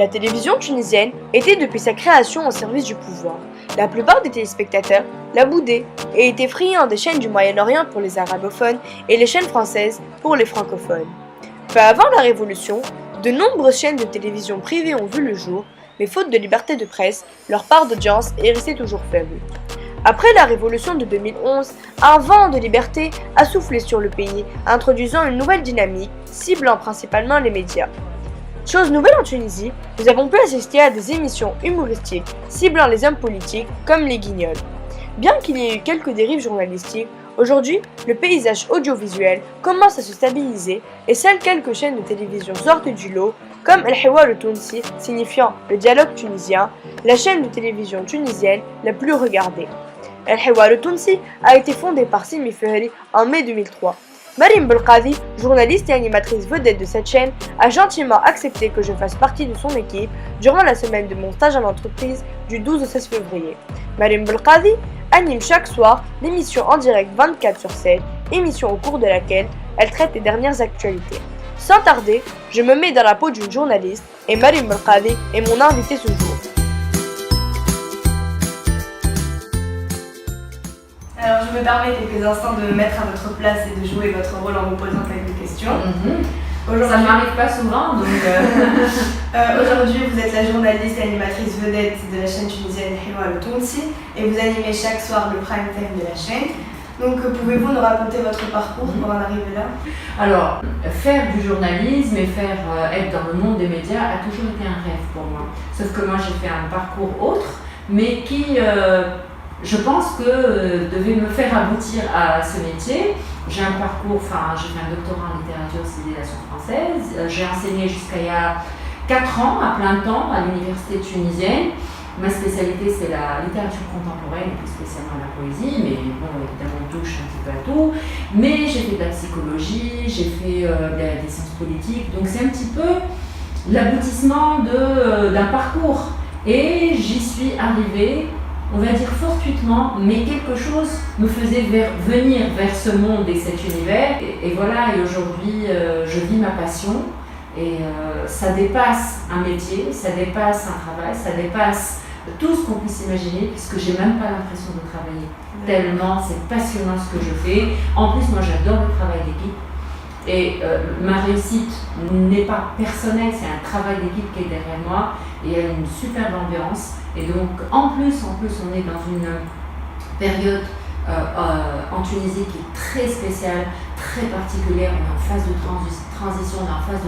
La télévision tunisienne était depuis sa création au service du pouvoir. La plupart des téléspectateurs la boudaient et étaient friands des chaînes du Moyen-Orient pour les arabophones et les chaînes françaises pour les francophones. Peu avant la Révolution, de nombreuses chaînes de télévision privées ont vu le jour, mais faute de liberté de presse, leur part d'audience est restée toujours faible. Après la Révolution de 2011, un vent de liberté a soufflé sur le pays, introduisant une nouvelle dynamique, ciblant principalement les médias. Chose nouvelle en Tunisie, nous avons pu assister à des émissions humoristiques ciblant les hommes politiques comme les Guignols. Bien qu'il y ait eu quelques dérives journalistiques, aujourd'hui, le paysage audiovisuel commence à se stabiliser et seules quelques chaînes de télévision sortent du lot, comme El Hiwar El Tounsi, signifiant le dialogue tunisien, la chaîne de télévision tunisienne la plus regardée. El Hiwar El Tounsi a été fondée par Simi Fehri en mai 2003. Mariam Belkadi, journaliste et animatrice vedette de cette chaîne, a gentiment accepté que je fasse partie de son équipe durant la semaine de mon stage en entreprise du 12 au 16 février. Mariam Belkadi anime chaque soir l'émission en direct 24/7, émission au cours de laquelle elle traite les dernières actualités. Sans tarder, je me mets dans la peau d'une journaliste et Mariam Belkadi est mon invitée ce jour. Alors, je me permets quelques instants de me mettre à votre place et de jouer votre rôle en vous posant quelques questions. Ça ne m'arrive pas souvent, donc... Aujourd'hui, vous êtes la journaliste et animatrice vedette de la chaîne tunisienne Hiwar El Tounsi et vous animez chaque soir le prime time de la chaîne. Donc, pouvez-vous nous raconter votre parcours pour en arriver là? Alors, faire du journalisme et être dans le monde des médias a toujours été un rêve pour moi. Sauf que moi, j'ai fait un parcours autre, mais qui... je pense que devait me faire aboutir à ce métier. J'ai un parcours, j'ai fait un doctorat en littérature et civilisation française. J'ai enseigné jusqu'à il y a 4 ans à plein temps à l'université tunisienne. Ma spécialité, c'est la littérature contemporaine et plus spécialement la poésie, mais bon, évidemment, on touche un petit peu à tout. Mais j'ai fait de la psychologie, j'ai fait des sciences politiques, donc c'est un petit peu l'aboutissement d'un parcours. Et j'y suis arrivée, on va dire fortuitement, mais quelque chose me faisait venir vers ce monde et cet univers. Et voilà, et aujourd'hui, je vis ma passion. Et ça dépasse un métier, ça dépasse un travail, ça dépasse tout ce qu'on puisse imaginer, puisque j'ai même pas l'impression de travailler. Tellement c'est passionnant ce que je fais. En plus, moi j'adore le travail d'équipe. Et ma réussite n'est pas personnelle, c'est un travail d'équipe qui est derrière moi. Et il y a une superbe ambiance. Et donc, en plus, on est dans une période en Tunisie qui est très spéciale, très particulière. On est en phase de transition, on est en phase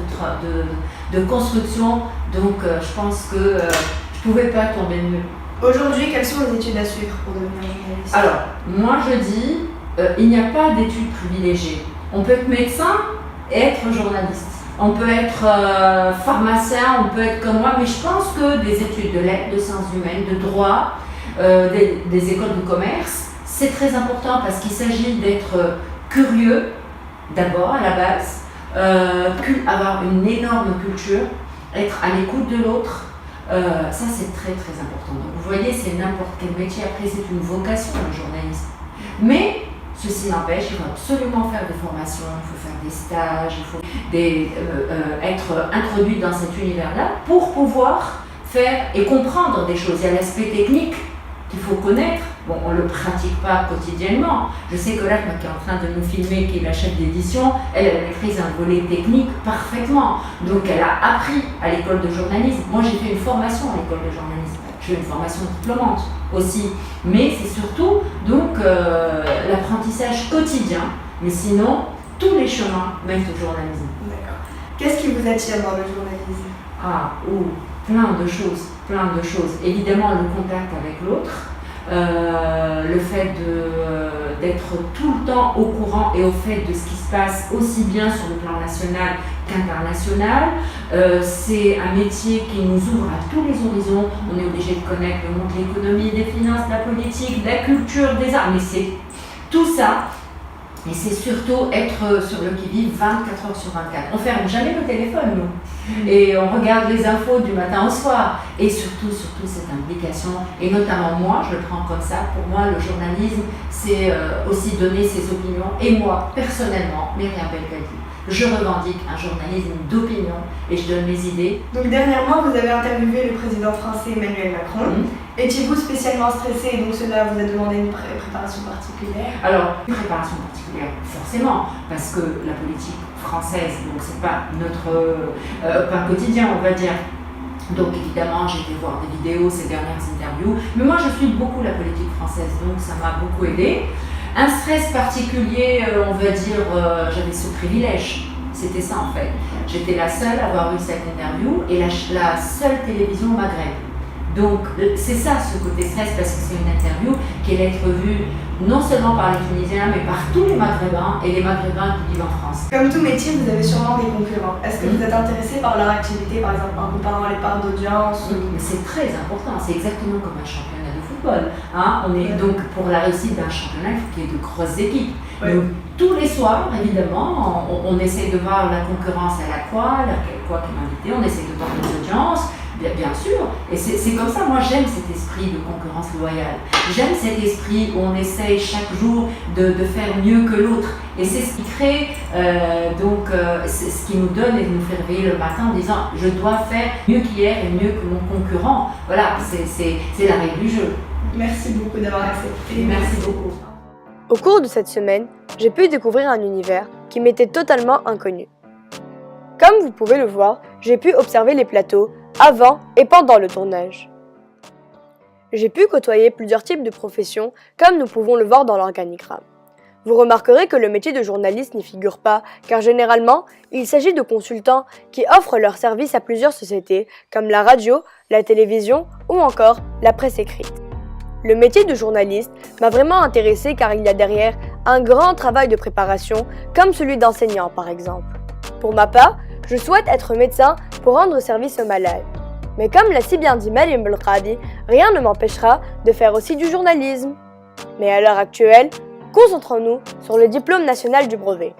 de construction. Donc, je pense que je ne pouvais pas tomber mieux. Aujourd'hui, quelles sont les études à suivre pour devenir journaliste? Alors, moi je dis, il n'y a pas d'études privilégiées. On peut être médecin et être journaliste. On peut être pharmacien, on peut être comme moi, mais je pense que des études de lettres, de sciences humaines, de droit, des écoles de commerce, c'est très important parce qu'il s'agit d'être curieux, d'abord à la base, avoir une énorme culture, être à l'écoute de l'autre. Ça c'est très très important. Donc, vous voyez, c'est n'importe quel métier. Après, c'est une vocation, le journalisme. Mais ceci n'empêche, il faut absolument faire des formations, il faut faire des stages, il faut être introduit dans cet univers-là pour pouvoir faire et comprendre des choses. Il y a l'aspect technique qu'il faut connaître. Bon, on ne le pratique pas quotidiennement. Je sais que là, qui est en train de nous filmer, qui est la chef d'édition, elle maîtrise un volet technique parfaitement. Donc, elle a appris à l'école de journalisme. Moi, j'ai fait une formation à l'école de journalisme. J'ai fait une formation diplômante aussi. Mais c'est surtout donc l'apprentissage quotidien. Mais sinon, tous les chemins mènent au journalisme. D'accord. Qu'est-ce qui vous attire dans le journalisme? Plein de choses. Évidemment, le contact avec l'autre. Le fait d'être tout le temps au courant et au fait de ce qui se passe aussi bien sur le plan national qu'international. C'est un métier qui nous ouvre à tous les horizons. On est obligé de connaître le monde de l'économie, des finances, de la politique, de la culture, des arts, mais c'est tout ça. Et c'est surtout être sur le qui-vive 24 heures sur 24. On ne ferme jamais le téléphone, nous. Et on regarde les infos du matin au soir. Et surtout cette implication. Et notamment moi, je le prends comme ça. Pour moi, le journalisme, c'est aussi donner ses opinions. Et moi, personnellement, Myriam Belkadi, je revendique un journalisme d'opinion et je donne mes idées. Donc dernièrement, vous avez interviewé le président français Emmanuel Macron. Étiez-vous spécialement stressé et donc cela vous a demandé une préparation particulière? Alors, une préparation particulière, forcément, parce que la politique française, donc c'est pas notre pain quotidien, on va dire. Donc évidemment, j'ai été voir des vidéos, ces dernières interviews, mais moi je suis beaucoup la politique française, donc ça m'a beaucoup aidé. Un stress particulier, on va dire, j'avais ce privilège, c'était ça en fait. J'étais la seule à avoir eu cette interview et la seule télévision au Maghreb. Donc c'est ça ce côté stress, parce que c'est une interview qui allait être vue non seulement par les Tunisiens, mais par tous les Maghrébins et les Maghrébins qui vivent en France. Comme tout métier, vous avez sûrement des concurrents. Est-ce que vous êtes intéressé par leur activité, par exemple en comparant les parts d'audience C'est très important, c'est exactement comme un championnat de football. Hein. On est donc pour la réussite d'un championnat, il faut qu'il y ait de grosses équipes. Donc tous les soirs, évidemment, on essaie de voir la concurrence à la quoi qui m'a invité, on essaie de voir les audiences. Bien sûr, et c'est comme ça, moi j'aime cet esprit de concurrence loyale. J'aime cet esprit où on essaye chaque jour de faire mieux que l'autre. Et c'est ce qui crée, c'est ce qui nous donne et nous fait réveiller le matin en disant je dois faire mieux qu'hier et mieux que mon concurrent. Voilà, c'est la règle du jeu. Merci beaucoup d'avoir accepté. Merci beaucoup. Au cours de cette semaine, j'ai pu découvrir un univers qui m'était totalement inconnu. Comme vous pouvez le voir, j'ai pu observer les plateaux avant et pendant le tournage. J'ai pu côtoyer plusieurs types de professions, comme nous pouvons le voir dans l'organigramme. Vous remarquerez que le métier de journaliste n'y figure pas, car généralement, il s'agit de consultants qui offrent leurs services à plusieurs sociétés, comme la radio, la télévision ou encore la presse écrite. Le métier de journaliste m'a vraiment intéressé car il y a derrière un grand travail de préparation, comme celui d'enseignant par exemple. Pour ma part, je souhaite être médecin pour rendre service aux malades. Mais comme l'a si bien dit Myriam Belkadi, rien ne m'empêchera de faire aussi du journalisme. Mais à l'heure actuelle, concentrons-nous sur le diplôme national du brevet.